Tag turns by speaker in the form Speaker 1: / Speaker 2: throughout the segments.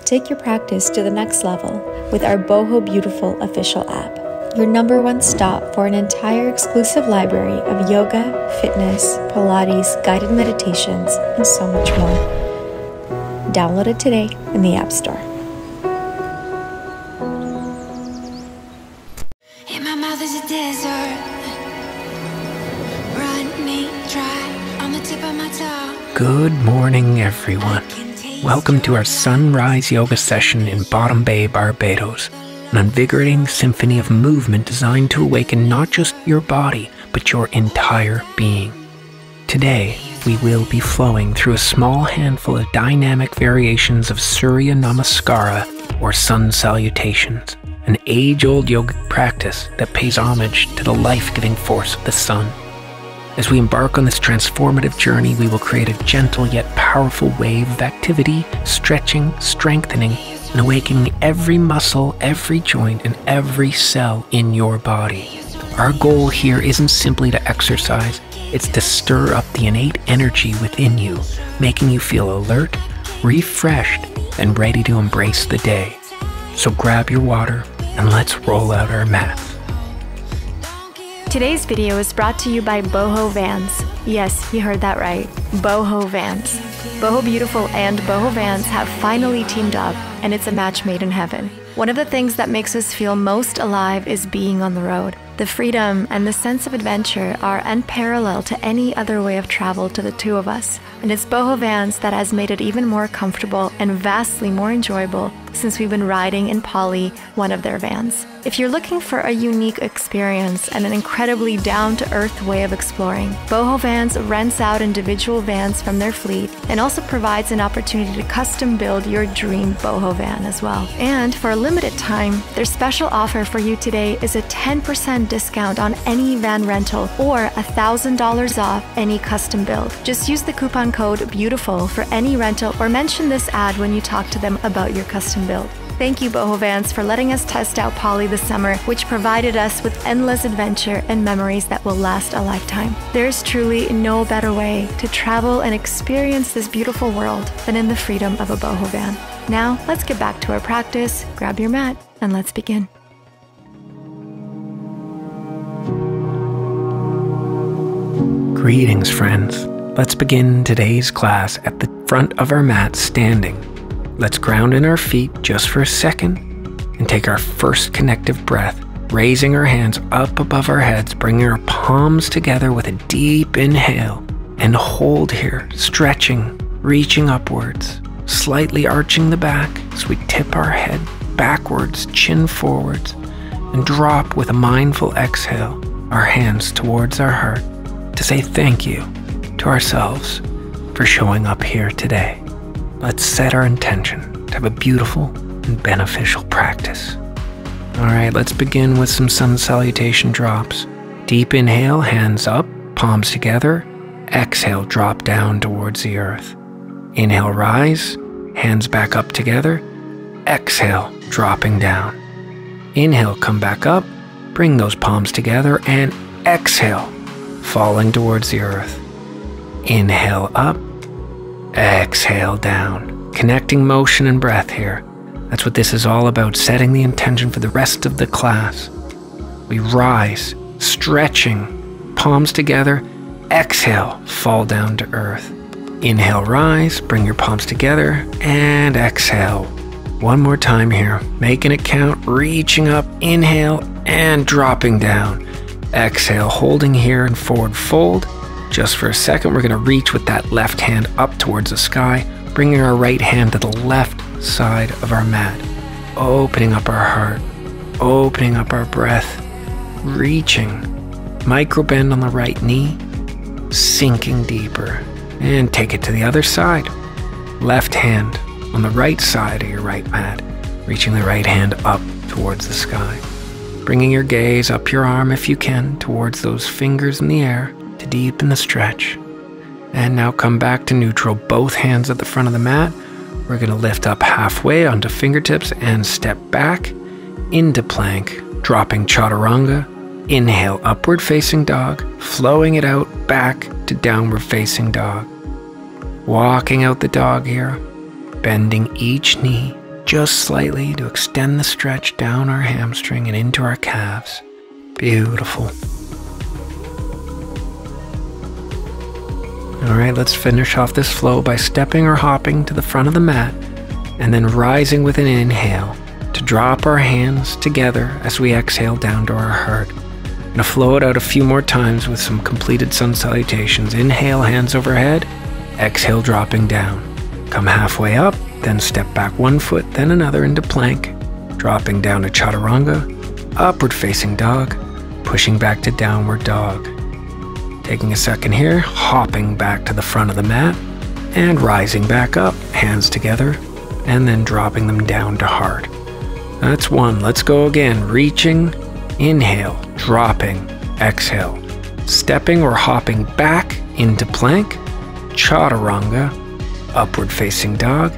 Speaker 1: take your practice to the next level with our Boho Beautiful official app, your #1 stop for an entire exclusive library of yoga, fitness, Pilates, guided meditations, and so much more. Download it today in the App Store.
Speaker 2: In my mouth is a desert, running dry on the tip of my tongue.
Speaker 3: Good morning, everyone. Welcome to our sunrise yoga session in Bottom Bay, Barbados, an invigorating symphony of movement designed to awaken not just your body, but your entire being. Today, we will be flowing through a small handful of dynamic variations of Surya Namaskara, or sun salutations, an age-old yogic practice that pays homage to the life-giving force of the sun. As we embark on this transformative journey, we will create a gentle yet powerful wave of activity, stretching, strengthening, and awakening every muscle, every joint, and every cell in your body. Our goal here isn't simply to exercise, it's to stir up the innate energy within you, making you feel alert, refreshed, and ready to embrace the day. So grab your water and let's roll out our mats.
Speaker 4: Today's video is brought to you by Boho Vans. Yes, you heard that right. Boho Vans. Boho Beautiful and Boho Vans have finally teamed up, and it's a match made in heaven. One of the things that makes us feel most alive is being on the road. The freedom and the sense of adventure are unparalleled to any other way of travel to the two of us. And it's Boho Vans that has made it even more comfortable and vastly more enjoyable since we've been riding in Polly, one of their vans. If you're looking for a unique experience and an incredibly down-to-earth way of exploring, Boho Vans rents out individual vans from their fleet and also provides an opportunity to custom build your dream boho van as well. And for a limited time, their special offer for you today is a 10% discount on any van rental or $1,000 off any custom build. Just use the coupon code BEAUTIFUL for any rental or mention this ad when you talk to them about your custom build. Thank you, Boho Vans, for letting us test out Polly this summer, which provided us with endless adventure and memories that will last a lifetime. There's truly no better way to travel and experience this beautiful world than in the freedom of a boho van. Now, let's get back to our practice, grab your mat, and let's begin.
Speaker 3: Greetings, friends. Let's begin today's class at the front of our mat standing. Let's ground in our feet just for a second and take our first connective breath, raising our hands up above our heads, bringing our palms together with a deep inhale and hold here, stretching, reaching upwards, slightly arching the back as we tip our head backwards, chin forwards, and drop with a mindful exhale our hands towards our heart to say thank you to ourselves for showing up here today. Let's set our intention to have a beautiful and beneficial practice. All right, let's begin with some sun salutation drops. Deep inhale, hands up, palms together. Exhale, drop down towards the earth. Inhale, rise, hands back up together. Exhale, dropping down. Inhale, come back up, bring those palms together, and exhale, falling towards the earth. Inhale up, exhale down. Connecting motion and breath here. That's what this is all about, setting the intention for the rest of the class. We rise, stretching, palms together, exhale, fall down to earth. Inhale, rise, bring your palms together, and exhale. One more time here, making it count, reaching up, inhale, and dropping down. Exhale, holding here and forward fold. Just for a second, we're going to reach with that left hand up towards the sky, bringing our right hand to the left side of our mat, opening up our heart, opening up our breath, reaching, micro bend on the right knee, sinking deeper, and take it to the other side. Left hand on the right side of your right mat, reaching the right hand up towards the sky, bringing your gaze up your arm if you can towards those fingers in the air to deepen the stretch. And now come back to neutral, both hands at the front of the mat. We're going to lift up halfway onto fingertips and step back into plank, dropping chaturanga. Inhale, upward facing dog, flowing it out back to downward facing dog. Walking out the dog here, bending each knee just slightly to extend the stretch down our hamstring and into our calves. Beautiful. All right, let's finish off this flow by stepping or hopping to the front of the mat and then rising with an inhale to drop our hands together as we exhale down to our heart. I'm gonna flow it out a few more times with some completed sun salutations. Inhale, hands overhead. Exhale, dropping down. Come halfway up, then step back one foot, then another into plank. Dropping down to chaturanga, upward facing dog, pushing back to downward dog. Taking a second here, hopping back to the front of the mat and rising back up, hands together, and then dropping them down to heart. That's one. Let's go again. Reaching, inhale, dropping, exhale. Stepping or hopping back into plank, chaturanga, upward facing dog,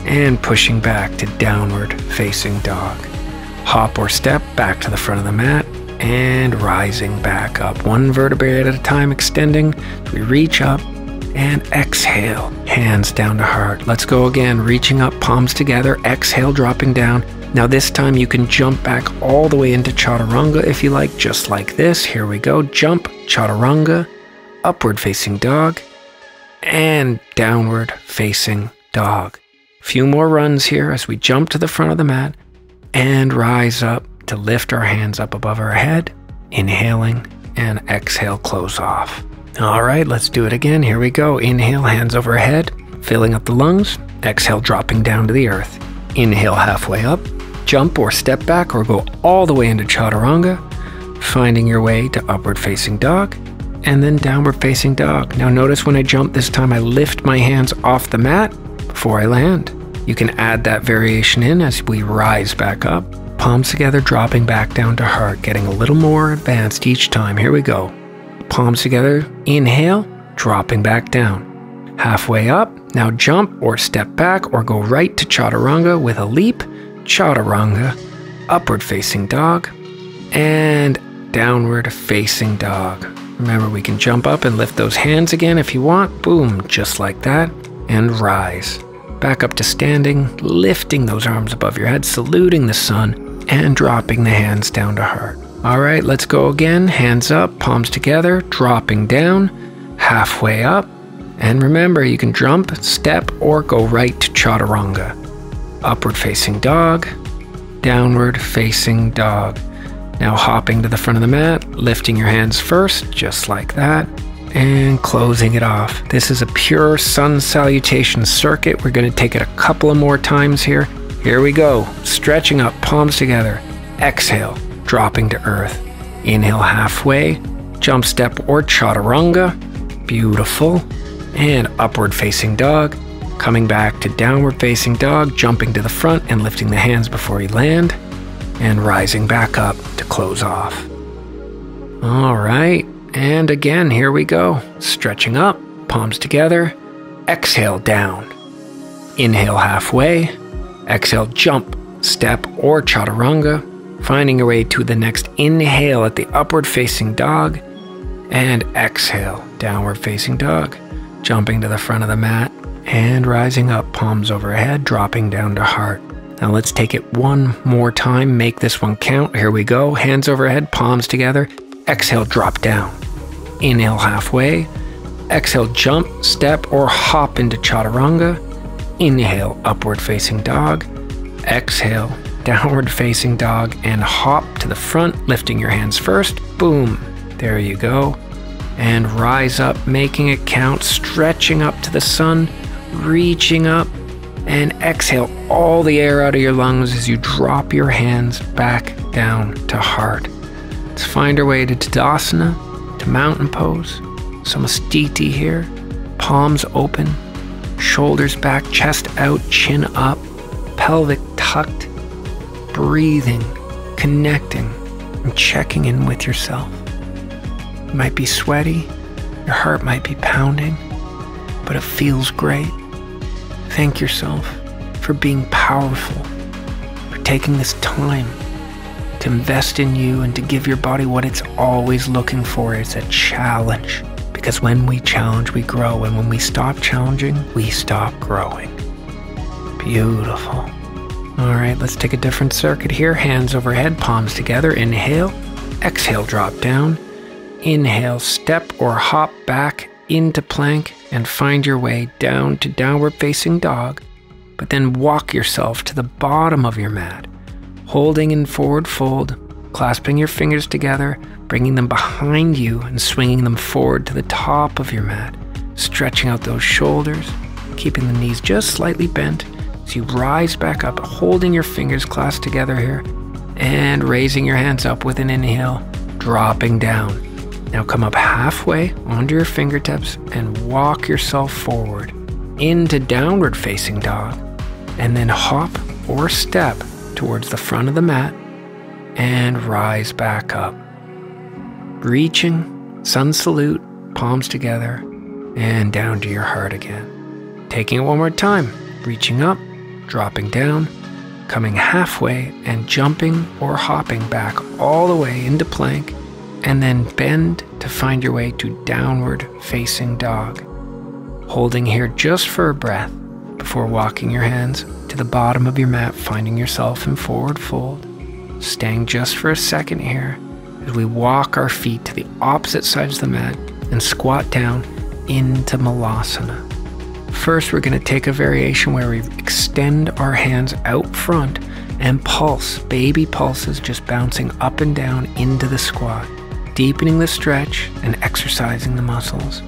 Speaker 3: and pushing back to downward facing dog. Hop or step back to the front of the mat and rising back up. One vertebrae at a time, extending. We reach up and exhale, hands down to heart. Let's go again. Reaching up, palms together, exhale, dropping down. Now this time you can jump back all the way into chaturanga if you like, just like this. Here we go. Jump, chaturanga, upward facing dog, and downward facing dog. Few more runs here as we jump to the front of the mat and rise up to lift our hands up above our head, inhaling, and exhale, close off. All right, let's do it again. Here we go. Inhale, hands overhead, filling up the lungs. Exhale, dropping down to the earth. Inhale, halfway up. Jump or step back or go all the way into chaturanga, finding your way to upward facing dog, and then downward facing dog. Now notice when I jump this time, I lift my hands off the mat before I land. You can add that variation in as we rise back up. Palms together, dropping back down to heart, getting a little more advanced each time. Here we go. Palms together, inhale, dropping back down. Halfway up, now jump or step back or go right to chaturanga with a leap, chaturanga, upward facing dog, and downward facing dog. Remember, we can jump up and lift those hands again if you want. Boom, just like that, and rise. Back up to standing, lifting those arms above your head, saluting the sun, and dropping the hands down to heart. All right, let's go again. Hands up, palms together, dropping down, halfway up. And remember, you can jump, step, or go right to chaturanga. Upward facing dog, downward facing dog. Now hopping to the front of the mat, lifting your hands first, just like that, and closing it off. This is a pure sun salutation circuit. We're going to take it a couple of more times here. Here we go. Stretching up, palms together. Exhale, dropping to earth. Inhale halfway, jump, step, or chaturanga. Beautiful. And upward facing dog. Coming back to downward facing dog, jumping to the front and lifting the hands before you land, and rising back up to close off. All right, and again, here we go. Stretching up, palms together, exhale down. Inhale halfway, exhale jump, step, or chaturanga, finding your way to the next inhale at the upward facing dog, and exhale, downward facing dog, jumping to the front of the mat, and rising up, palms overhead, dropping down to heart. Now let's take it one more time, make this one count. Here we go, hands overhead, palms together, exhale, drop down. Inhale halfway, exhale, jump, step, or hop into chaturanga. Inhale, upward facing dog, exhale, downward facing dog, and hop to the front, lifting your hands first, boom, there you go. And rise up, making it count, stretching up to the sun, reaching up, and exhale all the air out of your lungs as you drop your hands back down to heart. Let's find our way to Tadasana, to mountain pose, Samastiti here, palms open, shoulders back, chest out, chin up, pelvic tucked, breathing, connecting, and checking in with yourself. You might be sweaty, your heart might be pounding, but it feels great. Thank yourself for being powerful, for taking this time to invest in you and to give your body what it's always looking for. It's a challenge, because when we challenge, we grow, and when we stop challenging, we stop growing. Beautiful. All right, let's take a different circuit here. Hands overhead, palms together. Inhale, exhale, drop down. Inhale, step or hop back into plank and find your way down to downward facing dog. But then walk yourself to the bottom of your mat, holding in forward fold, clasping your fingers together, bringing them behind you and swinging them forward to the top of your mat, stretching out those shoulders, keeping the knees just slightly bent as you rise back up, holding your fingers clasped together here and raising your hands up with an inhale, dropping down. Now come up halfway onto your fingertips and walk yourself forward into downward facing dog, and then hop or step towards the front of the mat and rise back up. Reaching, sun salute, palms together, and down to your heart again. Taking it one more time, reaching up, dropping down, coming halfway and jumping or hopping back all the way into plank, and then bend to find your way to downward facing dog. Holding here just for a breath before walking your hands to the bottom of your mat, finding yourself in forward fold. Staying just for a second here as we walk our feet to the opposite sides of the mat and squat down into Malasana. First, we're going to take a variation where we extend our hands out front and pulse, baby pulses, just bouncing up and down into the squat, deepening the stretch and exercising the muscles.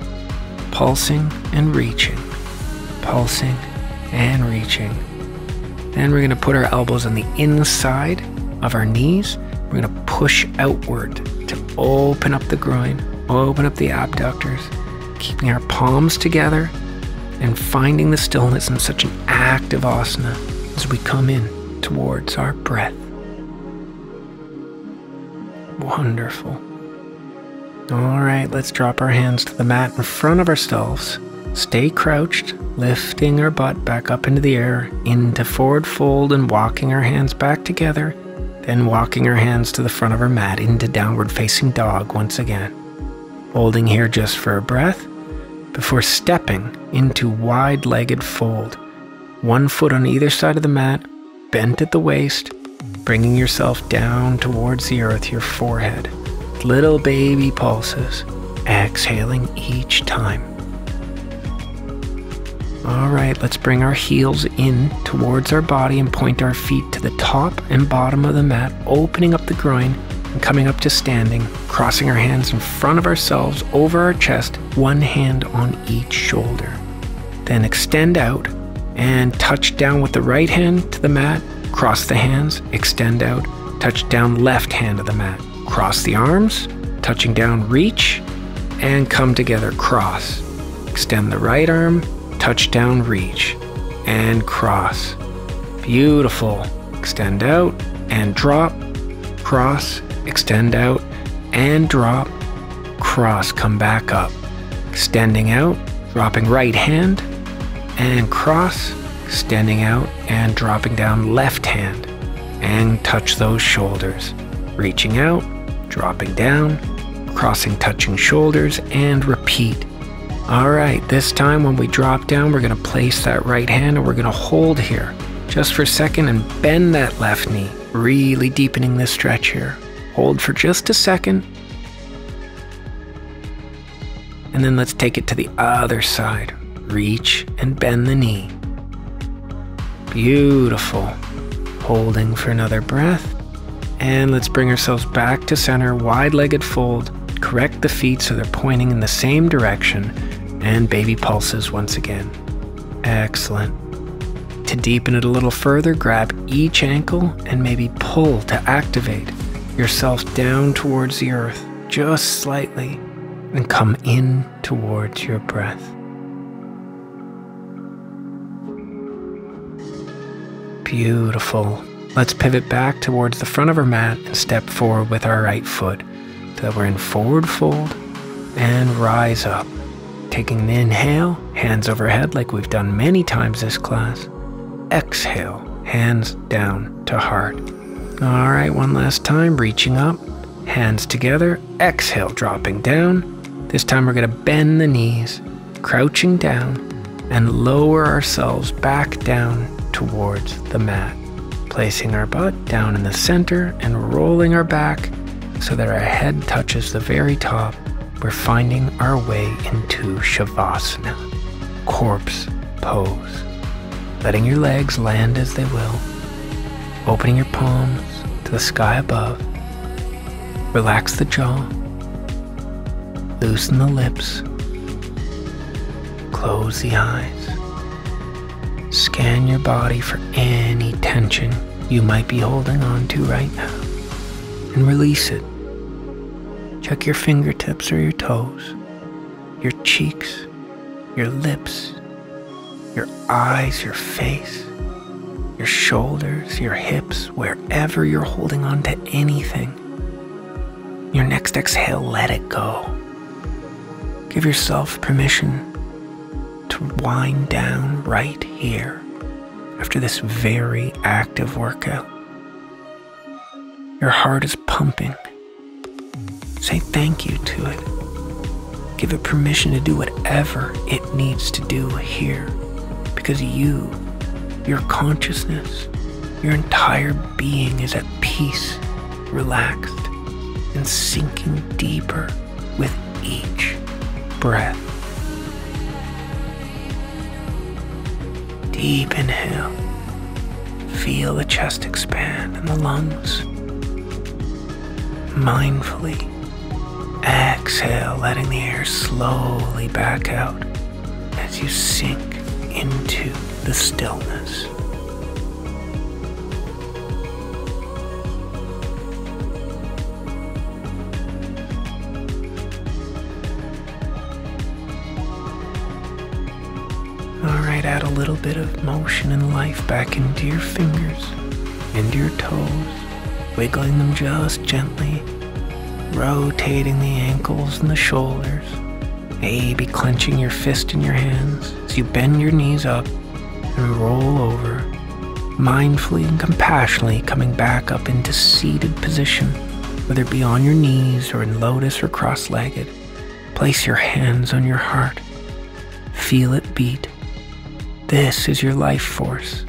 Speaker 3: Pulsing and reaching, pulsing and reaching. Then we're going to put our elbows on the inside of our knees. We're going to push outward to open up the groin, open up the abductors, keeping our palms together and finding the stillness in such an active asana as we come in towards our breath. Wonderful. All right, let's drop our hands to the mat in front of ourselves. Stay crouched, lifting our butt back up into the air, into forward fold and walking our hands back together, then walking our hands to the front of our mat into downward facing dog once again. Holding here just for a breath before stepping into wide-legged fold. One foot on either side of the mat, bent at the waist, bringing yourself down towards the earth, your forehead. Little baby pulses, exhaling each time. All right, let's bring our heels in towards our body and point our feet to the top and bottom of the mat, opening up the groin and coming up to standing, crossing our hands in front of ourselves over our chest, one hand on each shoulder. Then extend out and touch down with the right hand to the mat, cross the hands, extend out, touch down left hand to the mat. Cross the arms, touching down, reach, and come together, cross. Extend the right arm, touch down, reach, and cross. Beautiful. Extend out and drop, cross, extend out and drop, cross, come back up. Extending out, dropping right hand, and cross, extending out and dropping down left hand, and touch those shoulders. Reaching out, dropping down, crossing, touching shoulders, and repeat. All right, this time when we drop down, we're going to place that right hand and we're going to hold here just for a second and bend that left knee, really deepening this stretch here. Hold for just a second. And then let's take it to the other side. Reach and bend the knee. Beautiful. Holding for another breath. And let's bring ourselves back to center, wide-legged fold. Correct the feet so they're pointing in the same direction. And baby pulses once again. Excellent. To deepen it a little further, grab each ankle and maybe pull to activate yourself down towards the earth, just slightly, and come in towards your breath. Beautiful. Let's pivot back towards the front of our mat and step forward with our right foot so that we're in forward fold and rise up. Taking an inhale, hands overhead like we've done many times this class. Exhale, hands down to heart. All right, one last time, reaching up, hands together. Exhale, dropping down. This time we're going to bend the knees, crouching down, and lower ourselves back down towards the mat. Placing our butt down in the center and rolling our back so that our head touches the very top, we're finding our way into Shavasana, corpse pose. Letting your legs land as they will, opening your palms to the sky above. Relax the jaw, loosen the lips, close the eyes. Scan your body for any tension you might be holding on to right now and release it. Check your fingertips or your toes, your cheeks, your lips, your eyes, your face, your shoulders, your hips, wherever you're holding on to anything. Your next exhale, let it go. Give yourself permission to wind down right here after this very active workout. Your heart is pumping. Say thank you to it. Give it permission to do whatever it needs to do here, because you, your consciousness, your entire being is at peace, relaxed, and sinking deeper with each breath. Deep inhale. Feel the chest expand and the lungs. Mindfully exhale, letting the air slowly back out as you sink into the stillness. Alright, add a little bit of motion and life back into your fingers, into your toes, wiggling them just gently, rotating the ankles and the shoulders, maybe clenching your fist in your hands as you bend your knees up and roll over, mindfully and compassionately coming back up into seated position, whether it be on your knees or in lotus or cross-legged. Place your hands on your heart. Feel it beat. This is your life force.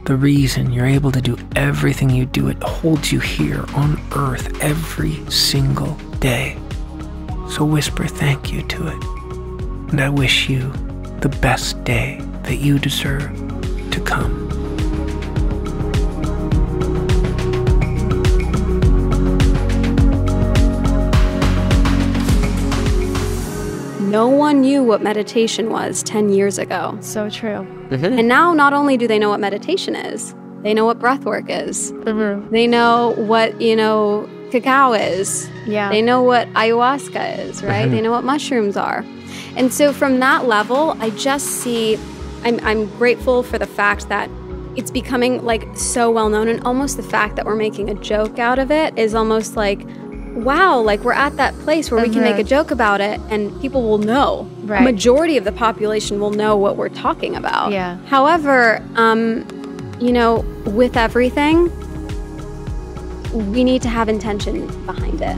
Speaker 3: The reason you're able to do everything you do. It holds you here on earth every single day. So whisper thank you to it. And I wish you the best day that you deserve to come.
Speaker 5: No one knew what meditation was 10 years ago.
Speaker 4: So true.
Speaker 5: And now not only do they know what meditation is, they know what breath work is. They know what, cacao is.
Speaker 4: Yeah.
Speaker 5: They know what ayahuasca is, right? They know what mushrooms are. And so from that level, I just see, I'm grateful for the fact that it's becoming like so well known, and almost the fact that we're making a joke out of it is almost like, wow, like we're at that place where we can make a joke about it and people will know.
Speaker 4: Right.
Speaker 5: A majority of the population will know what we're talking about.
Speaker 4: Yeah.
Speaker 5: However, with everything, we need to have intention behind it.